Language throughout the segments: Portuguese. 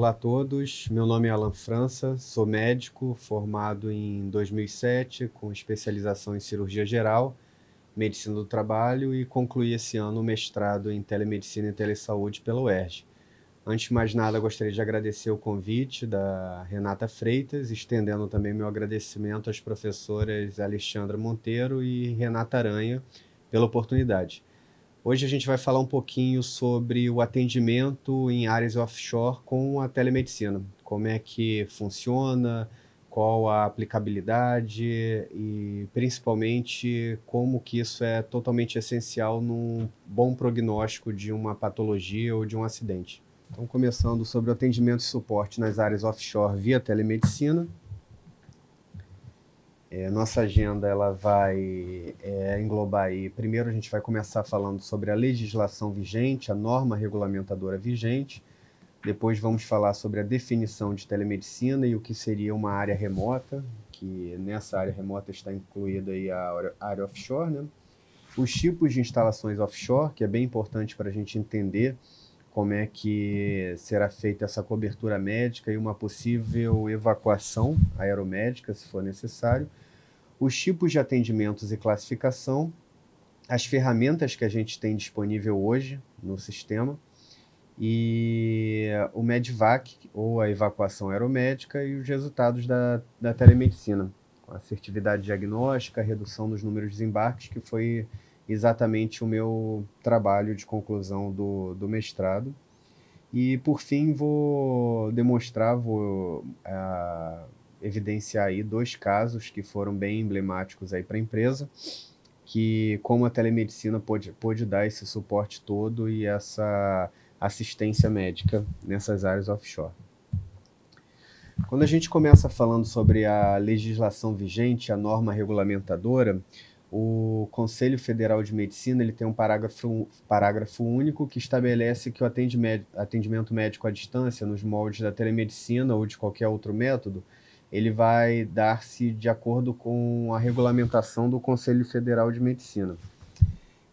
Olá a todos, meu nome é Alan França, sou médico formado em 2007 com especialização em cirurgia geral, medicina do trabalho e concluí esse ano o mestrado em telemedicina e telesaúde pela UERJ. Antes de mais nada, gostaria de agradecer o convite da Renata Freitas, estendendo também meu agradecimento às professoras Alexandra Monteiro e Renata Aranha pela oportunidade. Hoje a gente vai falar um pouquinho sobre o atendimento em áreas offshore com a telemedicina. Como é que funciona, qual a aplicabilidade e principalmente como que isso é totalmente essencial num bom prognóstico de uma patologia ou de um acidente. Então, começando sobre o atendimento e suporte nas áreas offshore via telemedicina. Nossa agenda ela vai englobar aí, primeiro a gente vai começar falando sobre a legislação vigente, a norma regulamentadora vigente, depois vamos falar sobre a definição de telemedicina e o que seria uma área remota, que nessa área remota está incluída aí a área offshore, né? Os tipos de instalações offshore, que é bem importante para a gente entender como é que será feita essa cobertura médica e uma possível evacuação aeromédica, se for necessário, os tipos de atendimentos e classificação, as ferramentas que a gente tem disponível hoje no sistema e o Medivac, ou a evacuação aeromédica, e os resultados da telemedicina, a assertividade diagnóstica, a redução dos números de desembarques, que foi exatamente o meu trabalho de conclusão do mestrado. E, por fim, vou evidenciar aí dois casos que foram bem emblemáticos aí para a empresa, que como a telemedicina pôde dar esse suporte todo e essa assistência médica nessas áreas offshore. Quando a gente começa falando sobre a legislação vigente, a norma regulamentadora, o Conselho Federal de Medicina ele tem um parágrafo único que estabelece que o atendimento médico à distância, nos moldes da telemedicina ou de qualquer outro método, ele vai dar-se de acordo com a regulamentação do Conselho Federal de Medicina.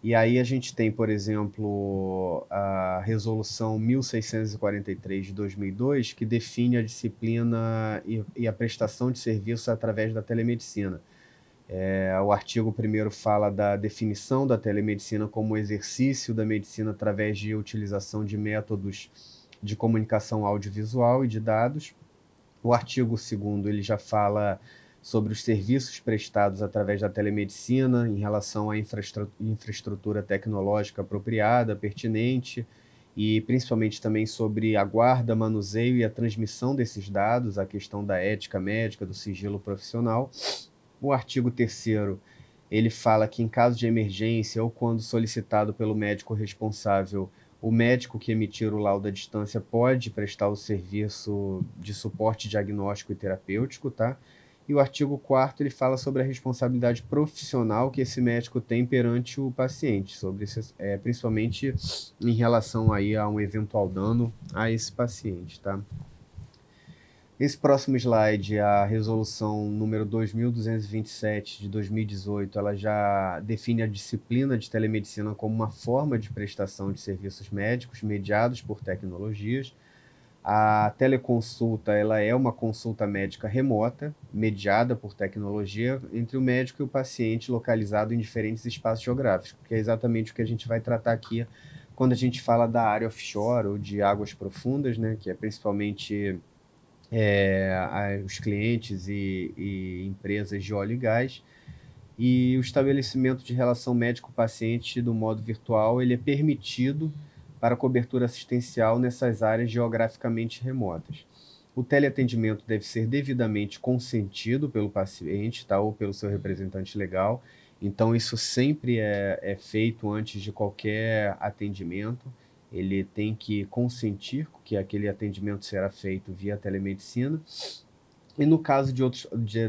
E aí a gente tem, por exemplo, a Resolução 1643 de 2002, que define a disciplina e a prestação de serviço através da telemedicina. O artigo 1º fala da definição da telemedicina como exercício da medicina através de utilização de métodos de comunicação audiovisual e de dados. O artigo 2º ele já fala sobre os serviços prestados através da telemedicina em relação à infraestrutura tecnológica apropriada, pertinente, e principalmente também sobre a guarda, manuseio e a transmissão desses dados, a questão da ética médica, do sigilo profissional. O artigo 3º ele fala que em caso de emergência ou quando solicitado pelo médico responsável, o médico que emitir o laudo à distância pode prestar o serviço de suporte diagnóstico e terapêutico, tá? E o artigo 4º ele fala sobre a responsabilidade profissional que esse médico tem perante o paciente, sobre principalmente em relação aí a um eventual dano a esse paciente, tá? Esse próximo slide, a resolução número 2227 de 2018, ela já define a disciplina de telemedicina como uma forma de prestação de serviços médicos mediados por tecnologias. A teleconsulta ela é uma consulta médica remota, mediada por tecnologia, entre o médico e o paciente localizado em diferentes espaços geográficos, que é exatamente o que a gente vai tratar aqui quando a gente fala da área offshore ou de águas profundas, né, que é principalmente os clientes e empresas de óleo e gás, e o estabelecimento de relação médico-paciente do modo virtual ele é permitido para cobertura assistencial nessas áreas geograficamente remotas. O teleatendimento deve ser devidamente consentido pelo paciente, tá, ou pelo seu representante legal, então isso sempre é feito antes de qualquer atendimento. Ele tem que consentir que aquele atendimento será feito via telemedicina. E no caso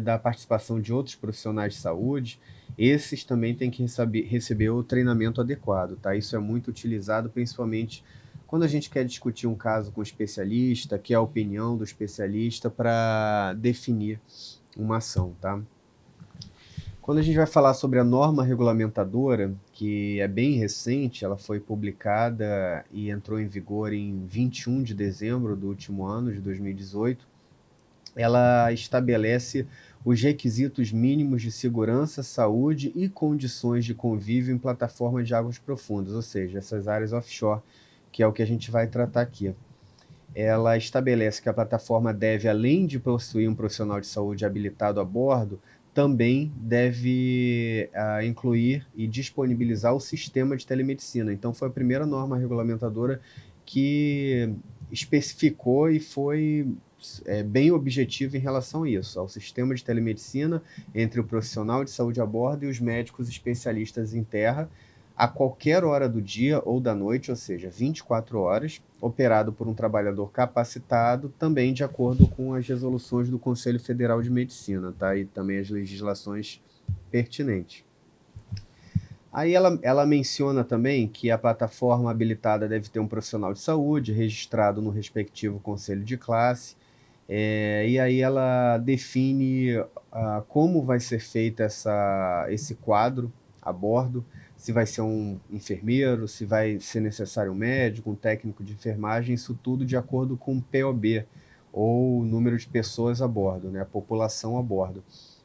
da participação de outros profissionais de saúde, esses também têm que receber o treinamento adequado, tá? Isso é muito utilizado, principalmente quando a gente quer discutir um caso com o especialista, que é a opinião do especialista para definir uma ação, tá? Quando a gente vai falar sobre a norma regulamentadora, que é bem recente, ela foi publicada e entrou em vigor em 21 de dezembro do último ano, de 2018, ela estabelece os requisitos mínimos de segurança, saúde e condições de convívio em plataformas de águas profundas, ou seja, essas áreas offshore, que é o que a gente vai tratar aqui. Ela estabelece que a plataforma deve, além de possuir um profissional de saúde habilitado a bordo, também deve incluir e disponibilizar o sistema de telemedicina. Então, foi a primeira norma regulamentadora que especificou e foi bem objetivo em relação a isso, ao sistema de telemedicina entre o profissional de saúde a bordo e os médicos especialistas em terra, a qualquer hora do dia ou da noite, ou seja, 24 horas, operado por um trabalhador capacitado, também de acordo com as resoluções do Conselho Federal de Medicina, tá? E também as legislações pertinentes. Aí ela menciona também que a plataforma habilitada deve ter um profissional de saúde registrado no respectivo conselho de classe, e aí ela define como vai ser feito esse quadro a bordo, se vai ser um enfermeiro, se vai ser necessário um médico, um técnico de enfermagem, isso tudo de acordo com o POB, ou número de pessoas a bordo, né, a população a bordo.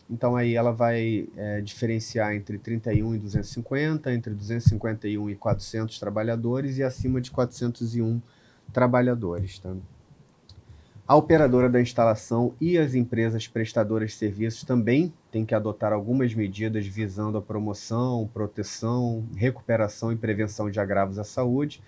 Então aí ela vai diferenciar entre 31 e 250, entre 251 e 400 trabalhadores e acima de 401 trabalhadores, tá? A operadora da instalação e as empresas prestadoras de serviços também têm que adotar algumas medidas visando a promoção, proteção, recuperação e prevenção de agravos à saúde,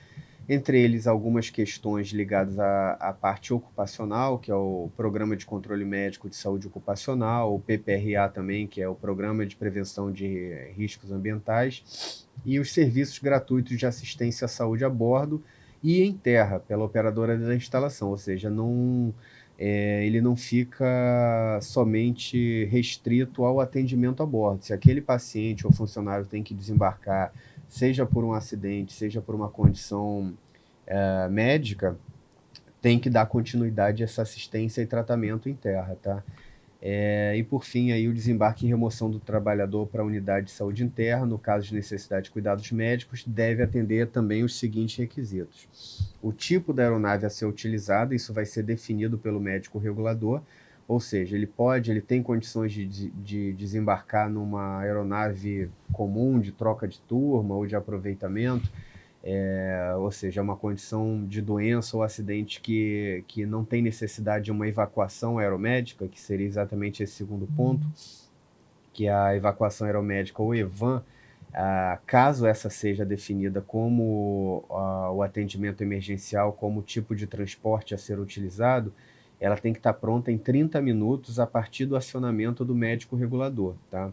entre eles algumas questões ligadas à parte ocupacional, que é o Programa de Controle Médico de Saúde Ocupacional, o PPRA também, que é o Programa de Prevenção de Riscos Ambientais, e os serviços gratuitos de assistência à saúde a bordo e em terra, pela operadora da instalação, ou seja, ele não fica somente restrito ao atendimento a bordo. Se aquele paciente ou funcionário tem que desembarcar, seja por um acidente, seja por uma condição médica, tem que dar continuidade a essa assistência e tratamento em terra, tá? E por fim, aí, o desembarque e remoção do trabalhador para a unidade de saúde interna, no caso de necessidade de cuidados médicos, deve atender também os seguintes requisitos. O tipo da aeronave a ser utilizada, isso vai ser definido pelo médico regulador, ou seja, ele tem condições de desembarcar numa aeronave comum de troca de turma ou de aproveitamento, ou seja, uma condição de doença ou acidente que não tem necessidade de uma evacuação aeromédica, que seria exatamente esse segundo ponto, que é a evacuação aeromédica ou EVAM, caso essa seja definida como o atendimento emergencial, como tipo de transporte a ser utilizado, ela tem que estar pronta em 30 minutos a partir do acionamento do médico regulador, tá?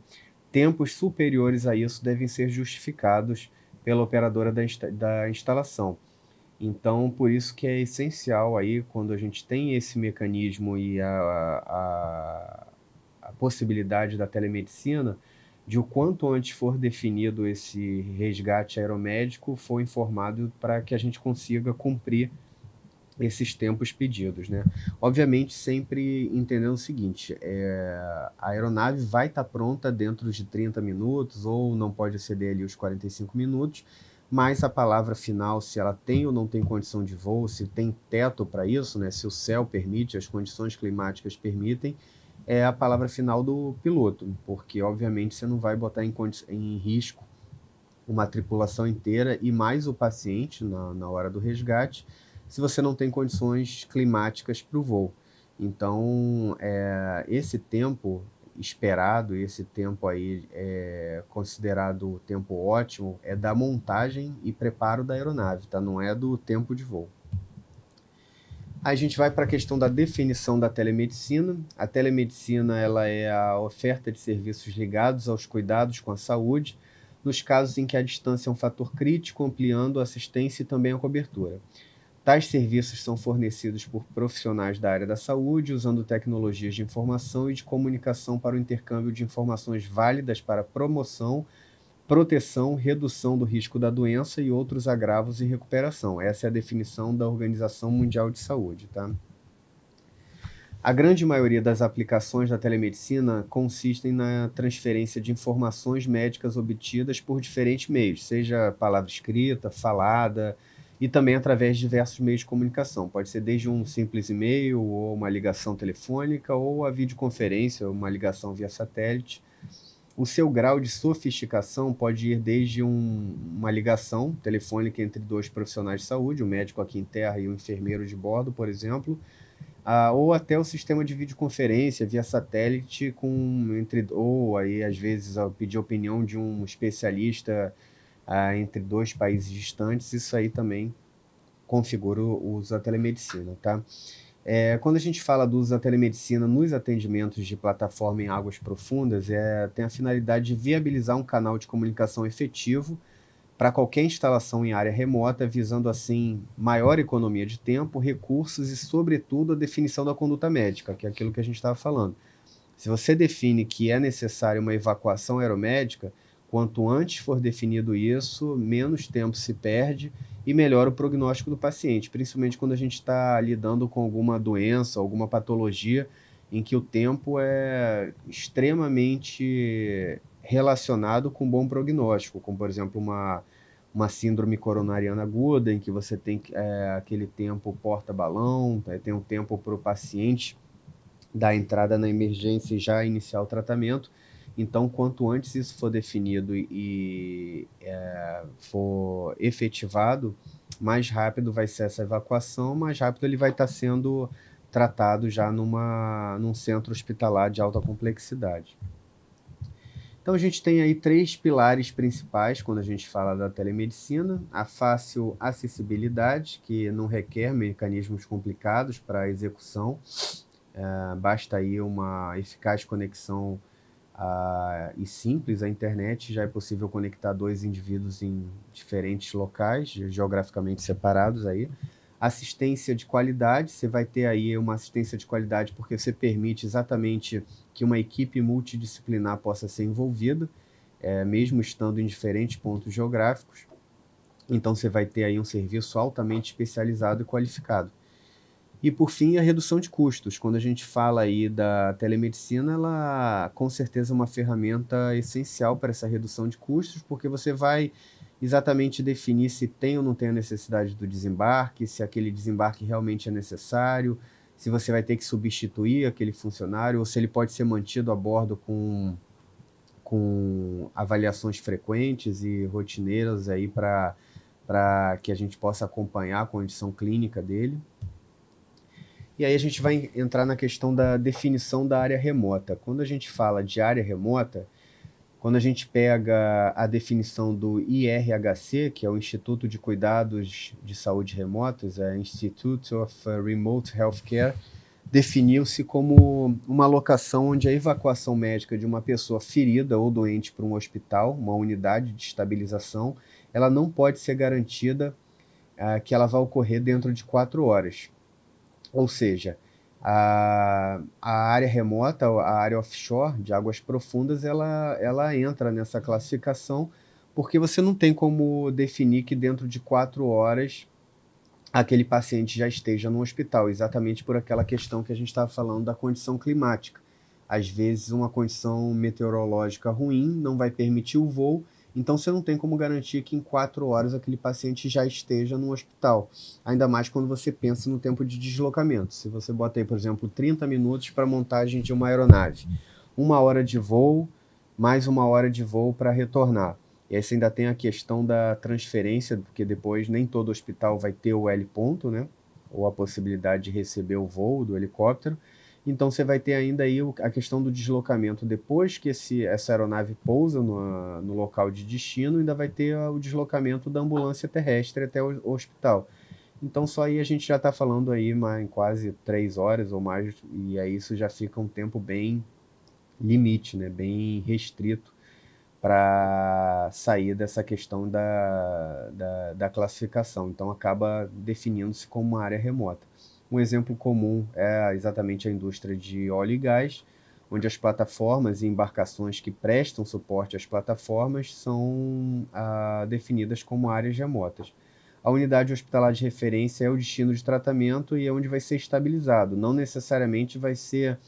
Tempos superiores a isso devem ser justificados pela operadora da instalação. Então, por isso que é essencial aí, quando a gente tem esse mecanismo e a possibilidade da telemedicina, de o quanto antes for definido esse resgate aeromédico, for informado para que a gente consiga cumprir esses tempos pedidos, né? Obviamente, sempre entendendo o seguinte, a aeronave vai estar pronta dentro de 30 minutos, ou não pode exceder ali os 45 minutos, mas a palavra final, se ela tem ou não tem condição de voo, se tem teto para isso, né? Se o céu permite, as condições climáticas permitem, é a palavra final do piloto, porque obviamente você não vai botar em risco uma tripulação inteira e mais o paciente na hora do resgate, se você não tem condições climáticas para o voo. Então, esse tempo esperado, esse tempo aí considerado o tempo ótimo, é da montagem e preparo da aeronave, tá? Não é do tempo de voo. A gente vai para a questão da definição da telemedicina. A telemedicina ela é a oferta de serviços ligados aos cuidados com a saúde, nos casos em que a distância é um fator crítico, ampliando a assistência e também a cobertura. Tais serviços são fornecidos por profissionais da área da saúde, usando tecnologias de informação e de comunicação para o intercâmbio de informações válidas para promoção, proteção, redução do risco da doença e outros agravos e recuperação. Essa é a definição da Organização Mundial de Saúde, tá? A grande maioria das aplicações da telemedicina consistem na transferência de informações médicas obtidas por diferentes meios, seja palavra escrita, falada, e também através de diversos meios de comunicação. Pode ser desde um simples e-mail, ou uma ligação telefônica, ou a videoconferência, uma ligação via satélite. O seu grau de sofisticação pode ir desde uma ligação telefônica entre dois profissionais de saúde, o médico aqui em terra e o enfermeiro de bordo, por exemplo, ou até o sistema de videoconferência via satélite ou aí às vezes ao pedir opinião de um especialista entre dois países distantes, isso aí também configura o uso da telemedicina, tá? Quando a gente fala do uso da telemedicina nos atendimentos de plataforma em águas profundas, tem a finalidade de viabilizar um canal de comunicação efetivo para qualquer instalação em área remota, visando assim maior economia de tempo, recursos e, sobretudo, a definição da conduta médica, que é aquilo que a gente estava falando. Se você define que é necessária uma evacuação aeromédica, quanto antes for definido isso, menos tempo se perde e melhora o prognóstico do paciente, principalmente quando a gente está lidando com alguma doença, alguma patologia, em que o tempo é extremamente relacionado com bom prognóstico, como, por exemplo, uma síndrome coronariana aguda, em que você tem aquele tempo porta-balão, tem um tempo para o paciente da entrada na emergência e já iniciar o tratamento. Então, quanto antes isso for definido e for efetivado, mais rápido vai ser essa evacuação, mais rápido ele vai estar sendo tratado já num centro hospitalar de alta complexidade. Então, a gente tem aí 3 pilares principais quando a gente fala da telemedicina: a fácil acessibilidade, que não requer mecanismos complicados para a execução, basta aí uma eficaz conexão e simples à internet, já é possível conectar 2 indivíduos em diferentes locais, geograficamente separados aí. Assistência de qualidade, você vai ter aí uma assistência de qualidade porque você permite exatamente que uma equipe multidisciplinar possa ser envolvida, mesmo estando em diferentes pontos geográficos. Então você vai ter aí um serviço altamente especializado e qualificado. E, por fim, a redução de custos. Quando a gente fala aí da telemedicina, ela com certeza é uma ferramenta essencial para essa redução de custos, porque você vai exatamente definir se tem ou não tem a necessidade do desembarque, se aquele desembarque realmente é necessário, se você vai ter que substituir aquele funcionário, ou se ele pode ser mantido a bordo com avaliações frequentes e rotineiras aí para que a gente possa acompanhar a condição clínica dele. E aí a gente vai entrar na questão da definição da área remota. Quando a gente fala de área remota, quando a gente pega a definição do IRHC, que é o Instituto de Cuidados de Saúde Remotos, Institute of Remote Healthcare, definiu-se como uma locação onde a evacuação médica de uma pessoa ferida ou doente para um hospital, uma unidade de estabilização, ela não pode ser garantida que ela vai ocorrer dentro de 4 horas. Ou seja, a área remota, a área offshore de águas profundas, ela entra nessa classificação porque você não tem como definir que dentro de 4 horas aquele paciente já esteja no hospital, exatamente por aquela questão que a gente estava falando da condição climática. Às vezes uma condição meteorológica ruim não vai permitir o voo, então você não tem como garantir que em 4 horas aquele paciente já esteja no hospital. Ainda mais quando você pensa no tempo de deslocamento. Se você bota aí, por exemplo, 30 minutos para a montagem de uma aeronave, 1 hora de voo, mais 1 hora de voo para retornar. E aí você ainda tem a questão da transferência, porque depois nem todo hospital vai ter o heliponto, né? Ou a possibilidade de receber o voo do helicóptero. Então você vai ter ainda aí a questão do deslocamento. Depois que essa aeronave pousa no local de destino, ainda vai ter o deslocamento da ambulância terrestre até o hospital. Então só aí a gente já está falando aí em quase 3 horas ou mais, e aí isso já fica um tempo bem limite, né? Bem restrito para sair dessa questão da classificação. Então acaba definindo-se como uma área remota. Um exemplo comum é exatamente a indústria de óleo e gás, onde as plataformas e embarcações que prestam suporte às plataformas são definidas como áreas remotas. a unidade hospitalar de referência é o destino de tratamento e é onde vai ser estabilizado. Não necessariamente vai ser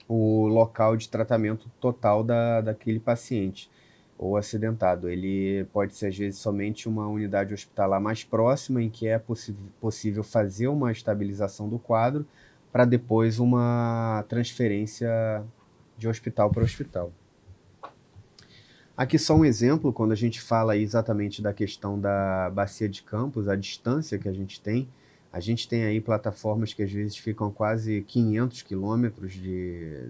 o local de tratamento total daquele paciente ou acidentado. Ele pode ser, às vezes, somente uma unidade hospitalar mais próxima, em que é possível fazer uma estabilização do quadro, para depois uma transferência de hospital para hospital. Aqui só um exemplo, quando a gente fala exatamente da questão da bacia de Campos, a distância que a gente tem aí plataformas que às vezes ficam quase 500 quilômetros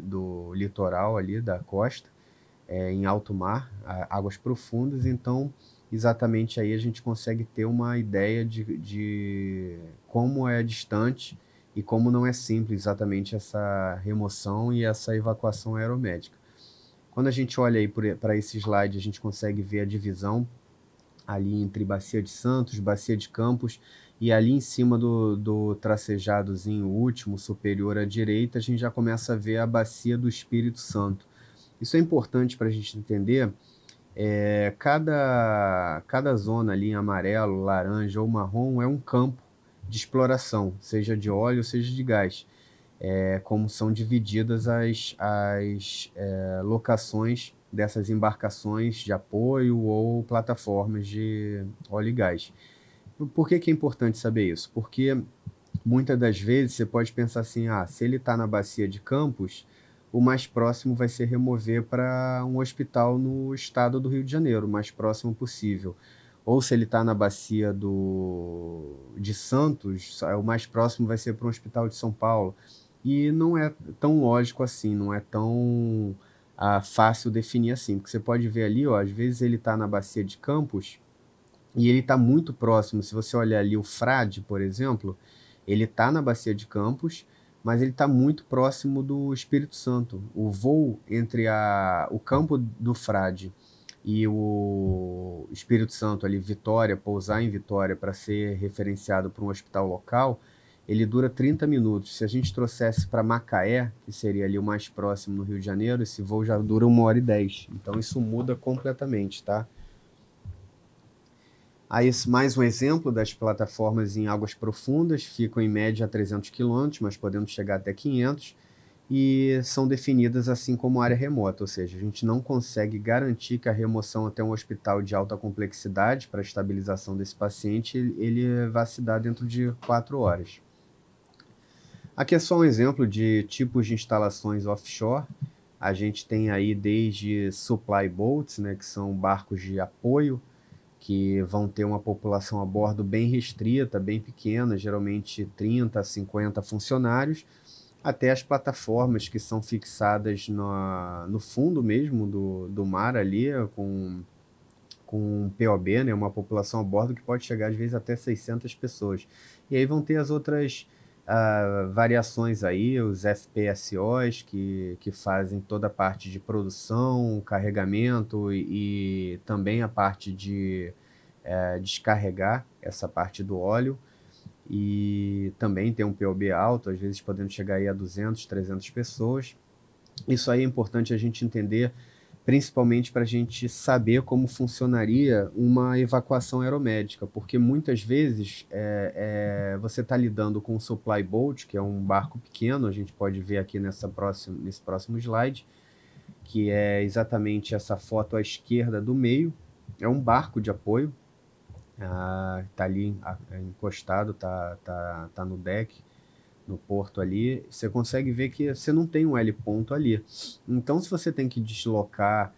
do litoral ali, da costa, em alto mar, águas profundas, então exatamente aí a gente consegue ter uma ideia de como é distante e como não é simples exatamente essa remoção e essa evacuação aeromédica. Quando a gente olha aí para esse slide, a gente consegue ver a divisão ali entre Bacia de Santos, Bacia de Campos, e ali em cima do tracejadozinho último, superior à direita, a gente já começa a ver a Bacia do Espírito Santo. Isso é importante para a gente entender. Cada zona ali em amarelo, laranja ou marrom é um campo de exploração, seja de óleo, seja de gás. Como são divididas as locações dessas embarcações de apoio ou plataformas de óleo e gás. Por que é importante saber isso? Porque muitas das vezes você pode pensar assim, se ele está na bacia de Campos, o mais próximo vai ser remover para um hospital no estado do Rio de Janeiro, o mais próximo possível. Ou se ele está na bacia de Santos, o mais próximo vai ser para um hospital de São Paulo. E não é tão lógico assim, não é tão fácil definir assim, porque você pode ver ali, ó, às vezes ele está na bacia de Campos e ele está muito próximo. Se você olhar ali o Frade, por exemplo, ele está na bacia de Campos, mas ele está muito próximo do Espírito Santo. O voo entre o campo do Frade e o Espírito Santo, ali, Vitória, pousar em Vitória para ser referenciado para um hospital local, ele dura 30 minutos. Se a gente trouxesse para Macaé, que seria ali o mais próximo no Rio de Janeiro, esse voo já dura 1h10. Então isso muda completamente, tá? Aí, mais um exemplo das plataformas em águas profundas, ficam em média a 300 quilômetros, mas podemos chegar até 500, e são definidas assim como área remota, ou seja, a gente não consegue garantir que a remoção até um hospital de alta complexidade para a estabilização desse paciente, ele vai se dar dentro de 4 horas. Aqui é só um exemplo de tipos de instalações offshore. A gente tem aí desde supply boats, né, que são barcos de apoio, que vão ter uma população a bordo bem restrita, bem pequena, geralmente 30 a 50 funcionários, até as plataformas que são fixadas no fundo mesmo do mar ali, com POB, né, uma população a bordo que pode chegar às vezes até 600 pessoas. E aí vão ter as outras variações aí, os FPSOs, que fazem toda a parte de produção, carregamento e também a parte de descarregar essa parte do óleo, e também tem um POB alto, às vezes podendo chegar aí a 200, 300 pessoas. Isso aí é importante a gente entender, principalmente para a gente saber como funcionaria uma evacuação aeromédica, porque muitas vezes você está lidando com um supply boat, que é um barco pequeno, a gente pode ver aqui nesse próximo slide, que é exatamente essa foto à esquerda do meio, é um barco de apoio, tá ali encostado, tá no deck, no porto ali, você consegue ver que você não tem um L ponto ali. Então, se você tem que deslocar,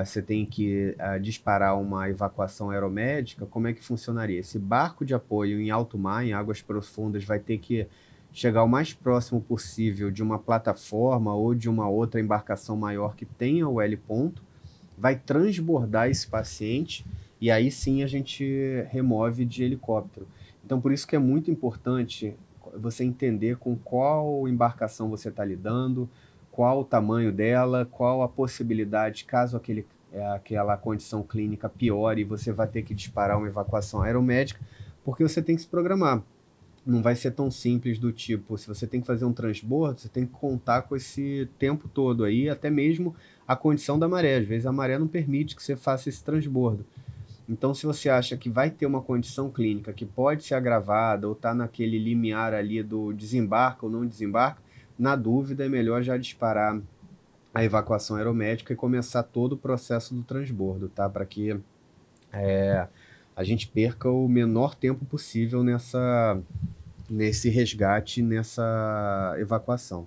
você tem que disparar uma evacuação aeromédica, como é que funcionaria? Esse barco de apoio em alto mar, em águas profundas, vai ter que chegar o mais próximo possível de uma plataforma ou de uma outra embarcação maior que tenha o L ponto, vai transbordar esse paciente e aí sim a gente remove de helicóptero. Então, por isso que é muito importante você entender com qual embarcação você está lidando, qual o tamanho dela, qual a possibilidade, caso aquela condição clínica piore e você vai ter que disparar uma evacuação aeromédica, porque você tem que se programar. Não vai ser tão simples do tipo, se você tem que fazer um transbordo, você tem que contar com esse tempo todo aí, até mesmo a condição da maré. Às vezes a maré não permite que você faça esse transbordo. Então, se você acha que vai ter uma condição clínica que pode ser agravada ou está naquele limiar ali do desembarca ou não desembarca, na dúvida é melhor já disparar a evacuação aeromédica e começar todo o processo do transbordo, tá? Para que a gente perca o menor tempo possível nesse resgate, nessa evacuação.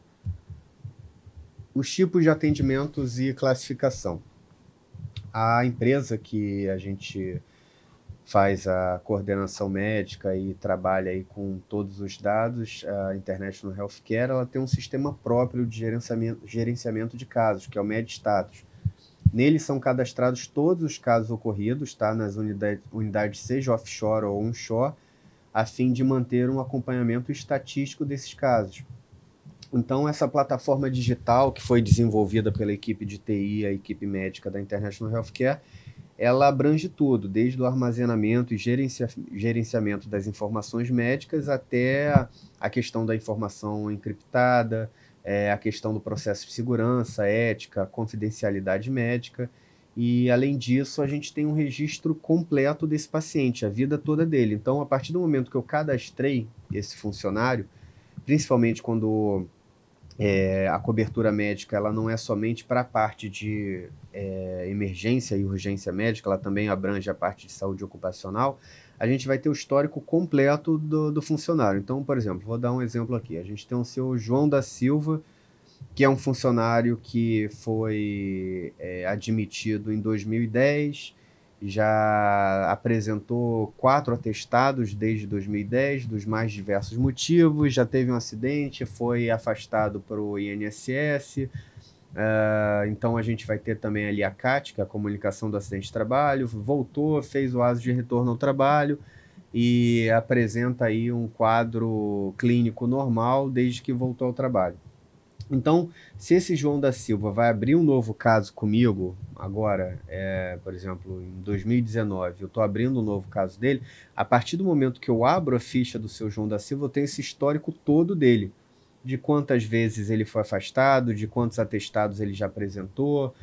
Os tipos de atendimentos e classificação. A empresa que a gente faz a coordenação médica e trabalha aí com todos os dados, a International Healthcare, ela tem um sistema próprio de gerenciamento de casos, que é o MedStatus. Nele são cadastrados todos os casos ocorridos, tá, nas unidades seja offshore ou onshore, a fim de manter um acompanhamento estatístico desses casos. Então, essa plataforma digital que foi desenvolvida pela equipe de TI, a equipe médica da International Healthcare, ela abrange tudo, desde o armazenamento e gerenciamento das informações médicas até a questão da informação encriptada, a questão do processo de segurança, ética, confidencialidade médica. E, além disso, a gente tem um registro completo desse paciente, a vida toda dele. Então, a partir do momento que eu cadastrei esse funcionário, principalmente quando a cobertura médica ela não é somente para a parte de emergência e urgência médica, ela também abrange a parte de saúde ocupacional, a gente vai ter o histórico completo do funcionário. Então, por exemplo, vou dar um exemplo aqui. A gente tem o seu João da Silva, que é um funcionário que foi admitido em 2010, já apresentou 4 atestados desde 2010, dos mais diversos motivos, já teve um acidente, foi afastado para o INSS. Então a gente vai ter também ali a CAT, que é a comunicação do acidente de trabalho, voltou, fez o aso de retorno ao trabalho e apresenta aí um quadro clínico normal desde que voltou ao trabalho. Então, se esse João da Silva vai abrir um novo caso comigo, agora, por exemplo, em 2019, eu estou abrindo um novo caso dele, a partir do momento que eu abro a ficha do seu João da Silva, eu tenho esse histórico todo dele, de quantas vezes ele foi afastado, de quantos atestados ele já apresentou,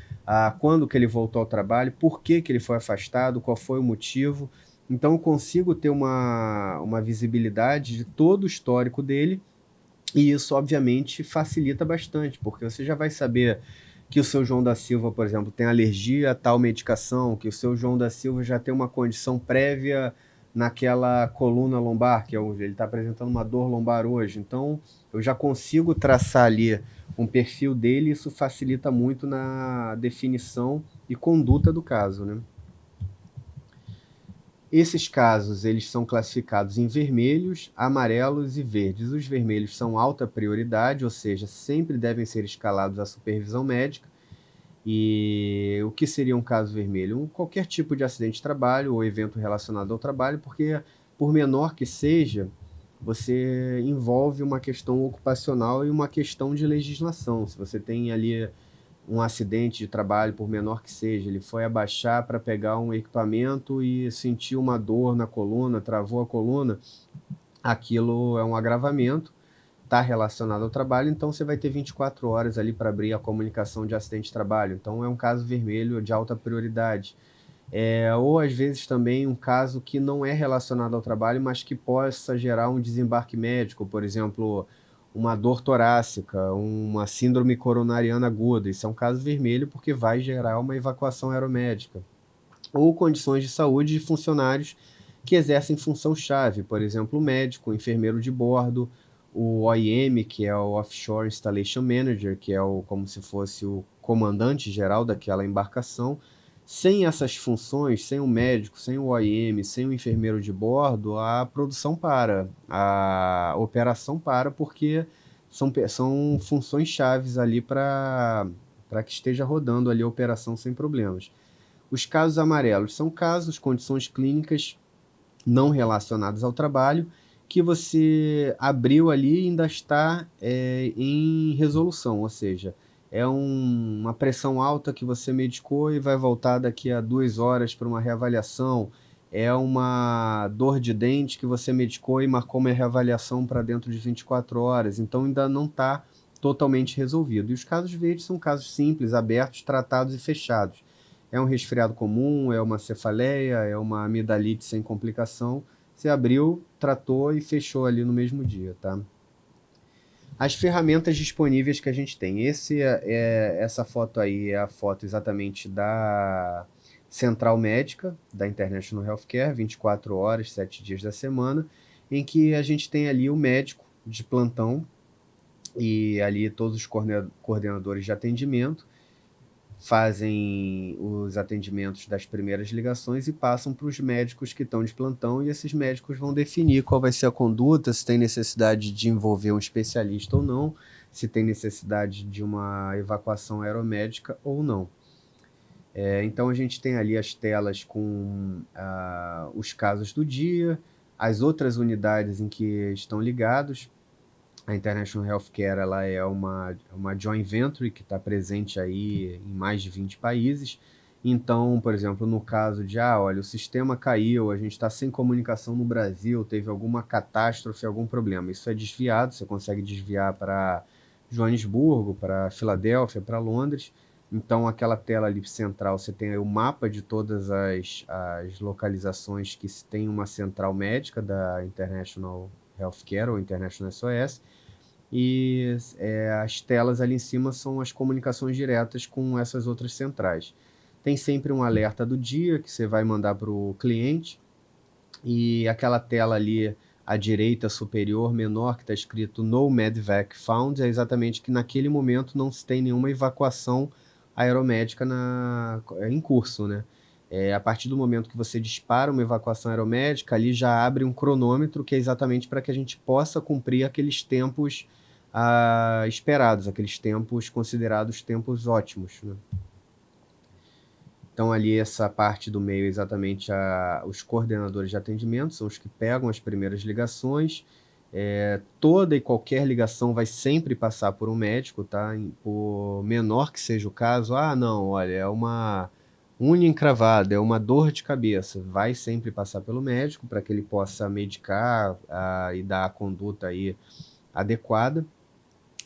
quando que ele voltou ao trabalho, por que que ele foi afastado, qual foi o motivo. Então, eu consigo ter uma visibilidade de todo o histórico dele, e isso, obviamente, facilita bastante, porque você já vai saber que o seu João da Silva, por exemplo, tem alergia a tal medicação, que o seu João da Silva já tem uma condição prévia naquela coluna lombar, que ele está apresentando uma dor lombar hoje. Então, eu já consigo traçar ali um perfil dele, e isso facilita muito na definição e conduta do caso, né? Esses casos eles são classificados em vermelhos, amarelos e verdes. Os vermelhos são alta prioridade, ou seja, sempre devem ser escalados à supervisão médica. E o que seria um caso vermelho? Qualquer tipo de acidente de trabalho ou evento relacionado ao trabalho, porque por menor que seja, você envolve uma questão ocupacional e uma questão de legislação. Se você tem ali um acidente de trabalho, por menor que seja, ele foi abaixar para pegar um equipamento e sentiu uma dor na coluna, travou a coluna, aquilo é um agravamento, está relacionado ao trabalho, então você vai ter 24 horas ali para abrir a comunicação de acidente de trabalho. Então é um caso vermelho de alta prioridade. Ou às vezes também um caso que não é relacionado ao trabalho, mas que possa gerar um desembarque médico, por exemplo, uma dor torácica, uma síndrome coronariana aguda. Isso é um caso vermelho porque vai gerar uma evacuação aeromédica. Ou condições de saúde de funcionários que exercem função-chave, por exemplo, o médico, o enfermeiro de bordo, o OIM, que é o Offshore Installation Manager, que é como se fosse o comandante geral daquela embarcação. Sem essas funções, sem o médico, sem o OIM, sem o enfermeiro de bordo, a produção para, a operação para, porque são funções chaves ali para que esteja rodando ali a operação sem problemas. Os casos amarelos são casos, condições clínicas não relacionadas ao trabalho, que você abriu ali e ainda está em resolução, ou seja, uma pressão alta que você medicou e vai voltar daqui a 2 horas para uma reavaliação, é uma dor de dente que você medicou e marcou uma reavaliação para dentro de 24 horas, então ainda não está totalmente resolvido. E os casos verdes são casos simples, abertos, tratados e fechados. é um resfriado comum, é uma cefaleia, é uma amidalite sem complicação. Você abriu, tratou e fechou ali no mesmo dia, tá? As ferramentas disponíveis que a gente tem. Essa foto aí é a foto exatamente da central médica da International Healthcare, 24 horas, 7 dias da semana, em que a gente tem ali o médico de plantão e ali todos os coordenadores de atendimento fazem os atendimentos das primeiras ligações e passam para os médicos que estão de plantão, e esses médicos vão definir qual vai ser a conduta, se tem necessidade de envolver um especialista ou não, se tem necessidade de uma evacuação aeromédica ou não. Então a gente tem ali as telas com os casos do dia, as outras unidades em que estão ligados. A International Healthcare ela é uma joint venture que está presente aí em mais de 20 países. Então, por exemplo, no caso de, olha, o sistema caiu, a gente está sem comunicação no Brasil, teve alguma catástrofe, algum problema. Isso é desviado, você consegue desviar para Joanesburgo, para Filadélfia, para Londres. Então, aquela tela ali central, você tem aí o mapa de todas as localizações que tem uma central médica da International Healthcare ou International SOS, e as telas ali em cima são as comunicações diretas com essas outras centrais. Tem sempre um alerta do dia que você vai mandar para o cliente, e aquela tela ali à direita superior menor que está escrito No Medvac Found é exatamente que naquele momento não se tem nenhuma evacuação aeromédica em curso, né? A partir do momento que você dispara uma evacuação aeromédica, ali já abre um cronômetro que é exatamente para que a gente possa cumprir aqueles tempos esperados, aqueles tempos considerados tempos ótimos, né? Então, ali, essa parte do meio, exatamente os coordenadores de atendimento, são os que pegam as primeiras ligações. Toda e qualquer ligação vai sempre passar por um médico, tá? Por menor que seja o caso, não, olha, é uma unha encravada, é uma dor de cabeça, vai sempre passar pelo médico para que ele possa medicar e dar a conduta aí adequada.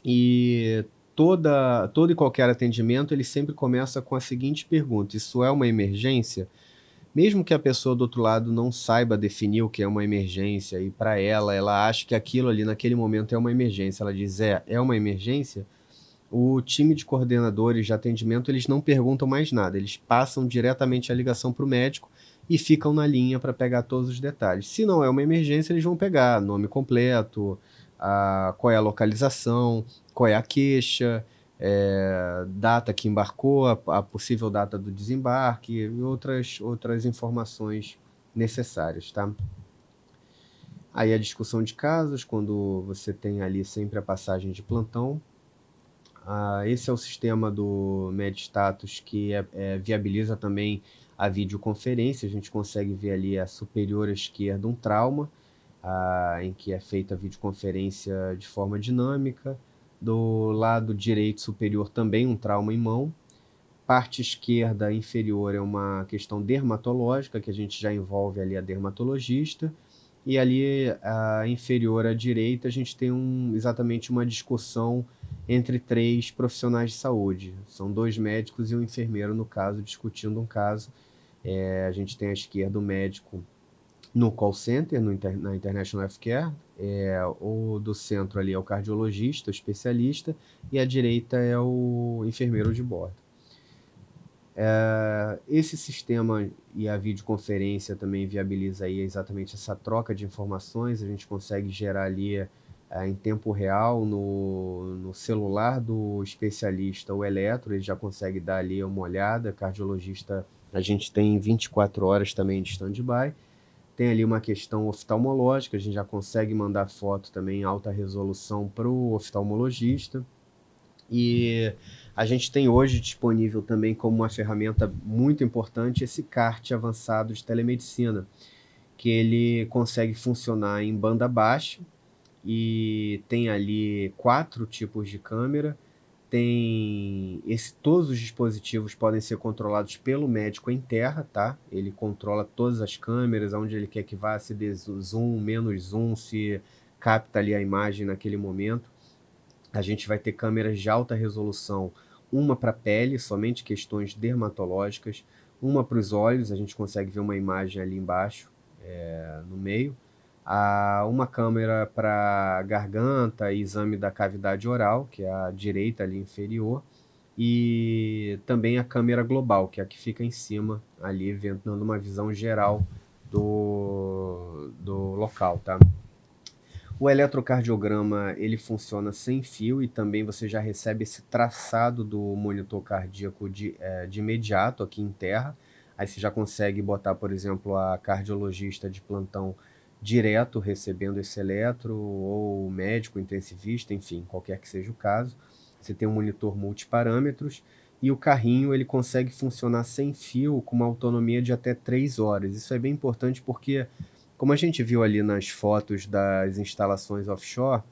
E todo e qualquer atendimento, ele sempre começa com a seguinte pergunta: isso é uma emergência? Mesmo que a pessoa do outro lado não saiba definir o que é uma emergência, e para ela acha que aquilo ali naquele momento é uma emergência, ela diz, é uma emergência, o time de coordenadores de atendimento, eles não perguntam mais nada, eles passam diretamente a ligação para o médico e ficam na linha para pegar todos os detalhes. Se não é uma emergência, eles vão pegar nome completo, qual é a localização, qual é a queixa, data que embarcou, a possível data do desembarque e outras informações necessárias, tá? Aí a discussão de casos, quando você tem ali sempre a passagem de plantão. Esse é o sistema do MedStatus que viabiliza também a videoconferência. A gente consegue ver ali à superior à esquerda um trauma, em que é feita a videoconferência de forma dinâmica. Do lado direito superior também um trauma em mão. Parte esquerda inferior é uma questão dermatológica, que a gente já envolve ali a dermatologista. E ali, inferior à direita, a gente tem exatamente uma discussão entre 3 profissionais de saúde. São 2 médicos e um enfermeiro, no caso, discutindo um caso. A gente tem à esquerda o médico no call center, na International Healthcare, o do centro ali é o cardiologista, o especialista, e à direita é o enfermeiro de bordo. Esse sistema e a videoconferência também viabiliza aí exatamente essa troca de informações. A gente consegue gerar ali em tempo real no celular do especialista o eletro, ele já consegue dar ali uma olhada. Cardiologista a gente tem 24 horas também de stand-by. Tem ali uma questão oftalmológica, a gente já consegue mandar foto também em alta resolução para o oftalmologista. E a gente tem hoje disponível também como uma ferramenta muito importante esse CART avançado de telemedicina, que ele consegue funcionar em banda baixa e tem ali 4 tipos de câmera. Todos os dispositivos podem ser controlados pelo médico em terra, tá? Ele controla todas as câmeras, aonde ele quer que vá, se dê zoom, menos zoom, se capta ali a imagem naquele momento. A gente vai ter câmeras de alta resolução uma para a pele, somente questões dermatológicas, uma para os olhos, a gente consegue ver uma imagem ali embaixo, no meio, uma câmera para garganta e exame da cavidade oral, que é a direita ali inferior, e também a câmera global, que é a que fica em cima ali, dando uma visão geral do local, tá? O eletrocardiograma, ele funciona sem fio e também você já recebe esse traçado do monitor cardíaco de imediato aqui em terra. Aí você já consegue botar, por exemplo, a cardiologista de plantão direto recebendo esse eletro, ou o médico intensivista, enfim, qualquer que seja o caso. Você tem um monitor multiparâmetros e o carrinho ele consegue funcionar sem fio com uma autonomia de até 3 horas. Isso é bem importante porque, como a gente viu ali nas fotos das instalações offshore,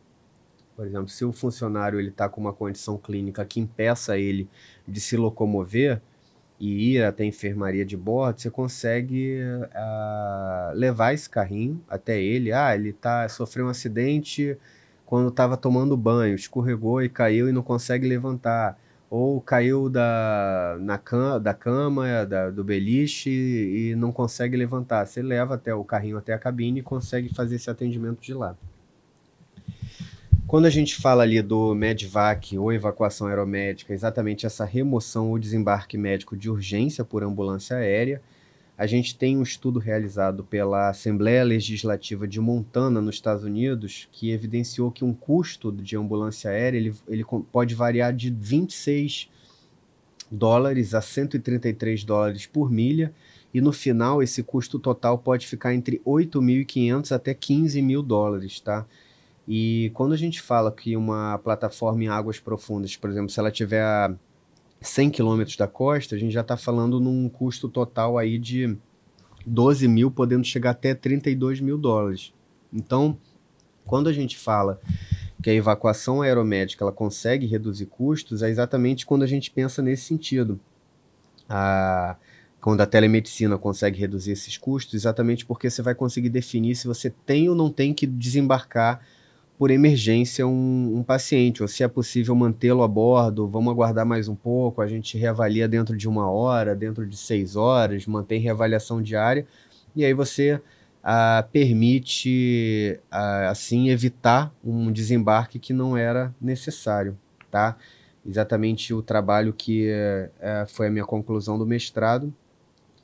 por exemplo, se o funcionário está com uma condição clínica que impeça ele de se locomover e ir até a enfermaria de bordo, você consegue levar esse carrinho até ele. Ele sofreu um acidente quando estava tomando banho, escorregou e caiu e não consegue levantar. Ou caiu da cama, do beliche e não consegue levantar. Você leva até o carrinho até a cabine e consegue fazer esse atendimento de lá. Quando a gente fala ali do MEDVAC ou evacuação aeromédica, exatamente essa remoção ou desembarque médico de urgência por ambulância aérea, a gente tem um estudo realizado pela Assembleia Legislativa de Montana, nos Estados Unidos, que evidenciou que um custo de ambulância aérea ele pode variar de $26 a $133 por milha, e no final esse custo total pode ficar entre $8.500 até $15.000, tá? E quando a gente fala que uma plataforma em águas profundas, por exemplo, se ela tiver a 100 quilômetros da costa, a gente já está falando num custo total aí de 12 mil, podendo chegar até $32.000. Então, quando a gente fala que a evacuação aeromédica ela consegue reduzir custos, é exatamente quando a gente pensa nesse sentido. Quando a telemedicina consegue reduzir esses custos, exatamente porque você vai conseguir definir se você tem ou não tem que desembarcar por emergência um paciente, ou se é possível mantê-lo a bordo, vamos aguardar mais um pouco, a gente reavalia dentro de 1 hora, dentro de 6 horas, mantém reavaliação diária, e aí você permite, assim, evitar um desembarque que não era necessário, tá? Exatamente o trabalho que foi a minha conclusão do mestrado,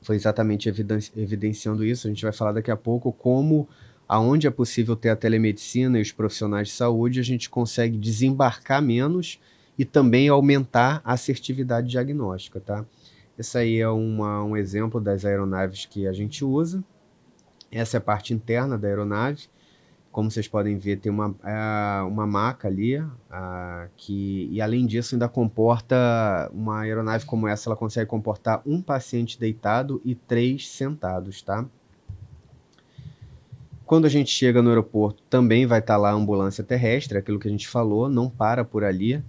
foi exatamente evidenciando isso. A gente vai falar daqui a pouco como, aonde é possível ter a telemedicina e os profissionais de saúde, a gente consegue desembarcar menos e também aumentar a assertividade diagnóstica, tá? Esse aí é um exemplo das aeronaves que a gente usa. Essa é a parte interna da aeronave. Como vocês podem ver, tem uma maca ali, e além disso ainda comporta, uma aeronave como essa, ela consegue comportar um paciente deitado e 3 sentados, tá? Quando a gente chega no aeroporto, também vai estar lá a ambulância terrestre, aquilo que a gente falou, não para por ali.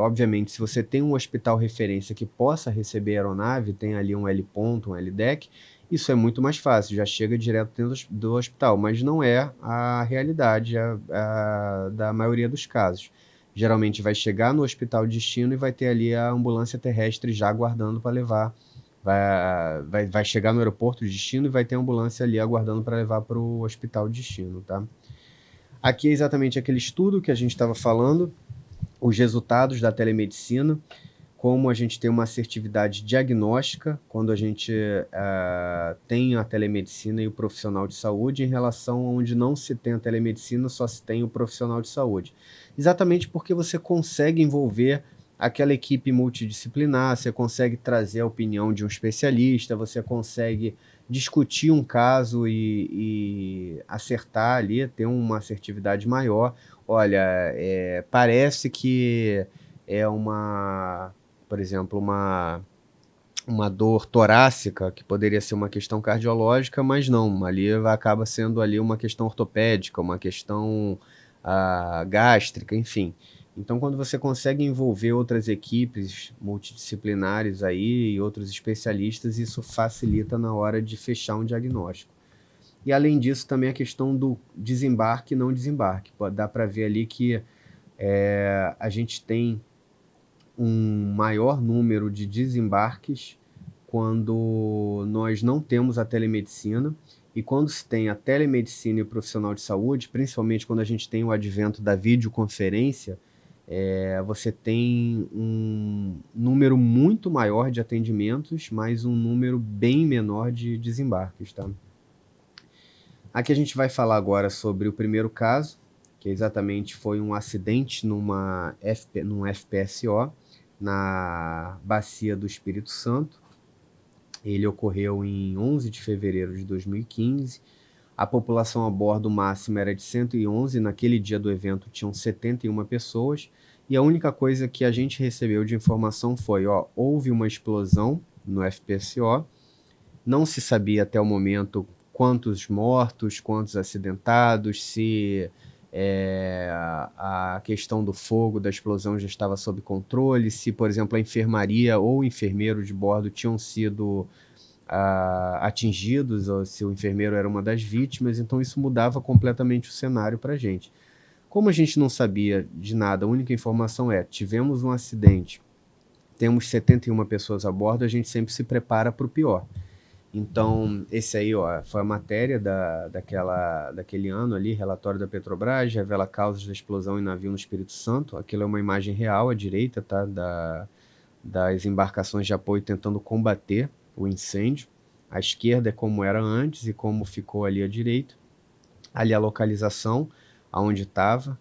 Obviamente, se você tem um hospital referência que possa receber a aeronave, tem ali um L-ponto, um L-deck, isso é muito mais fácil, já chega direto dentro do hospital, mas não é a realidade da maioria dos casos. Geralmente vai chegar no hospital de destino e vai ter ali a ambulância terrestre já aguardando para levar. Vai chegar no aeroporto de destino e vai ter ambulância ali aguardando para levar para o hospital de destino, tá? Aqui é exatamente aquele estudo que a gente estava falando, os resultados da telemedicina, como a gente tem uma assertividade diagnóstica quando a gente tem a telemedicina e o profissional de saúde, em relação a onde não se tem a telemedicina, só se tem o profissional de saúde. Exatamente porque você consegue envolver aquela equipe multidisciplinar, você consegue trazer a opinião de um especialista, você consegue discutir um caso e acertar ali, ter uma assertividade maior. Olha, parece que é por exemplo, uma dor torácica, que poderia ser uma questão cardiológica, mas não, ali acaba sendo ali uma questão ortopédica, uma questão gástrica, enfim. Então, quando você consegue envolver outras equipes multidisciplinares aí e outros especialistas, isso facilita na hora de fechar um diagnóstico. E além disso, também a questão do desembarque e não desembarque. Dá para ver ali que a gente tem um maior número de desembarques quando nós não temos a telemedicina, e quando se tem a telemedicina e o profissional de saúde, principalmente quando a gente tem o advento da videoconferência, você tem um número muito maior de atendimentos, mas um número bem menor de desembarques, tá? Aqui a gente vai falar agora sobre o primeiro caso, que exatamente foi um acidente num FPSO na Bacia do Espírito Santo. Ele ocorreu em 11 de fevereiro de 2015. A população a bordo máxima era de 111, naquele dia do evento tinham 71 pessoas, e a única coisa que a gente recebeu de informação foi, houve uma explosão no FPSO, não se sabia até o momento quantos mortos, quantos acidentados, se a questão do fogo, da explosão já estava sob controle, se, por exemplo, a enfermaria ou o enfermeiro de bordo tinham sido atingidos, ou se o enfermeiro era uma das vítimas, então isso mudava completamente o cenário para a gente. Como a gente não sabia de nada, a única informação tivemos um acidente, temos 71 pessoas a bordo, a gente sempre se prepara para o pior. Então, esse aí foi a matéria daquele ano ali, relatório da Petrobras, revela causas da explosão em navio no Espírito Santo. Aquilo é uma imagem real à direita, tá? Das embarcações de apoio tentando combater o incêndio. À esquerda é como era antes e como ficou ali à direita. Ali a localização, aonde estava,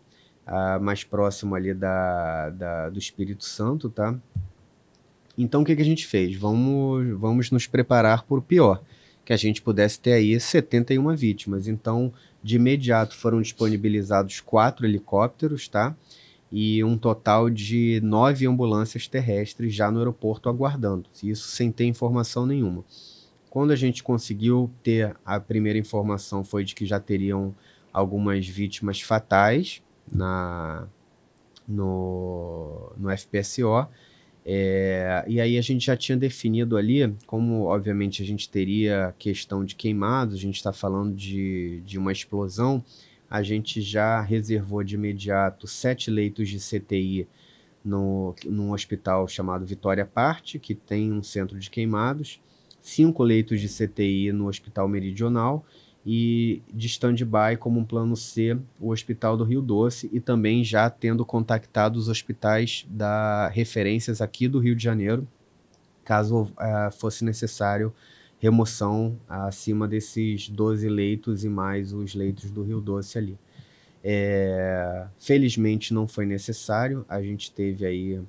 mais próximo ali do Espírito Santo, tá? Então o que a gente fez? Vamos nos preparar por pior, que a gente pudesse ter aí 71 vítimas. Então, de imediato foram disponibilizados 4 helicópteros, tá? E um total de 9 ambulâncias terrestres já no aeroporto aguardando, isso sem ter informação nenhuma. Quando a gente conseguiu ter a primeira informação foi de que já teriam algumas vítimas fatais no FPSO, e aí a gente já tinha definido ali, como obviamente a gente teria questão de queimados, a gente está falando de uma explosão, a gente já reservou de imediato 7 leitos de CTI num hospital chamado Vitória Parte, que tem um centro de queimados, 5 leitos de CTI no Hospital Meridional, e de stand-by como um plano C, o Hospital do Rio Doce, e também já tendo contactado os hospitais referências aqui do Rio de Janeiro, caso fosse necessário remoção acima desses 12 leitos e mais os leitos do Rio Doce ali. Felizmente não foi necessário, a gente teve aí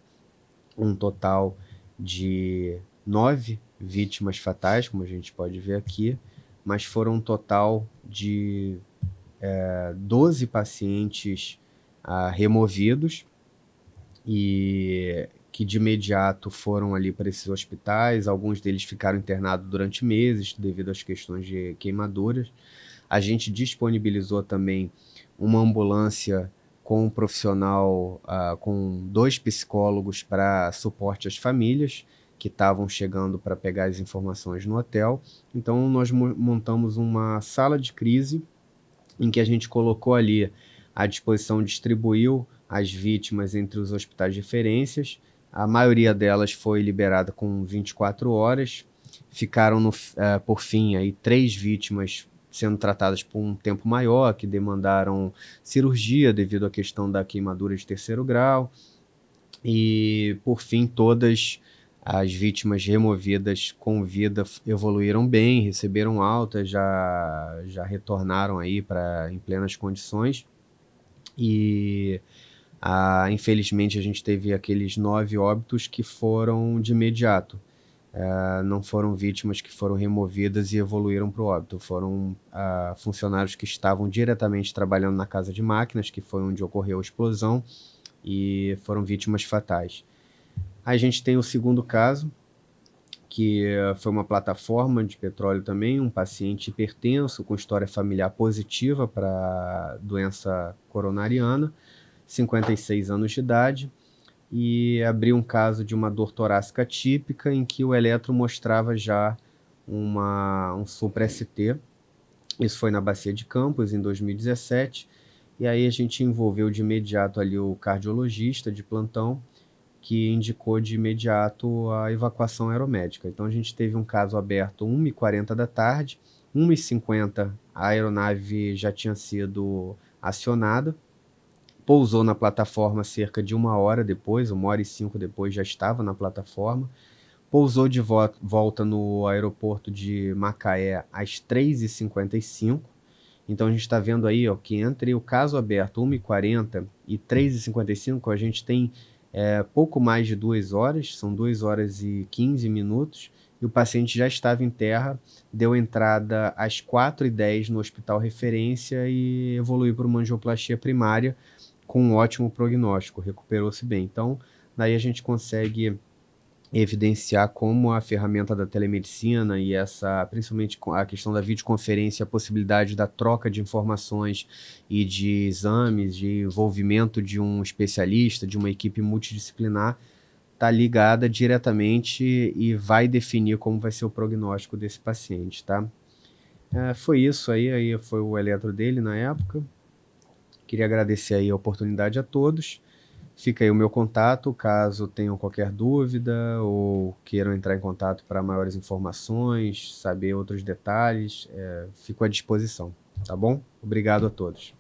um total de 9 vítimas fatais, como a gente pode ver aqui, mas foram um total de 12 pacientes removidos, e que de imediato foram ali para esses hospitais, alguns deles ficaram internados durante meses devido às questões de queimaduras. A gente disponibilizou também uma ambulância com um profissional, com 2 psicólogos para suporte às famílias que estavam chegando para pegar as informações no hotel. Então nós montamos uma sala de crise em que a gente colocou ali à disposição, distribuiu as vítimas entre os hospitais de referências. A maioria delas foi liberada com 24 horas. Ficaram, por fim, aí 3 vítimas sendo tratadas por um tempo maior, que demandaram cirurgia devido à questão da queimadura de 3º grau. E, por fim, todas as vítimas removidas com vida evoluíram bem, receberam alta, já retornaram aí em plenas condições. E, infelizmente, a gente teve aqueles 9 óbitos que foram de imediato. Não foram vítimas que foram removidas e evoluíram para o óbito, foram funcionários que estavam diretamente trabalhando na casa de máquinas, que foi onde ocorreu a explosão, e foram vítimas fatais. A gente tem o segundo caso, que foi uma plataforma de petróleo também, um paciente hipertenso com história familiar positiva para doença coronariana, 56 anos de idade, e abriu um caso de uma dor torácica típica em que o eletro mostrava já um supra-ST. Isso foi na Bacia de Campos, em 2017, e aí a gente envolveu de imediato ali o cardiologista de plantão, que indicou de imediato a evacuação aeromédica. Então a gente teve um caso aberto 1h40 da tarde, 1h50 a aeronave já tinha sido acionada, pousou na plataforma cerca de 1 hora depois, 1h05 depois já estava na plataforma, pousou de volta no aeroporto de Macaé às 3h55. Então a gente está vendo aí, ó, que entre o caso aberto 1h40 e 3h55 a gente tem pouco mais de 2 horas, são 2 horas e 15 minutos, e o paciente já estava em terra, deu entrada às 4h10 no hospital referência e evoluiu para uma angioplastia primária com um ótimo prognóstico, recuperou-se bem. Então, daí a gente consegue evidenciar como a ferramenta da telemedicina e principalmente a questão da videoconferência, a possibilidade da troca de informações e de exames, de envolvimento de um especialista, de uma equipe multidisciplinar, está ligada diretamente e vai definir como vai ser o prognóstico desse paciente, tá? Foi isso aí foi o eletro dele na época. Queria agradecer aí a oportunidade a todos. Fica aí o meu contato, caso tenham qualquer dúvida ou queiram entrar em contato para maiores informações, saber outros detalhes, fico à disposição, tá bom? Obrigado a todos.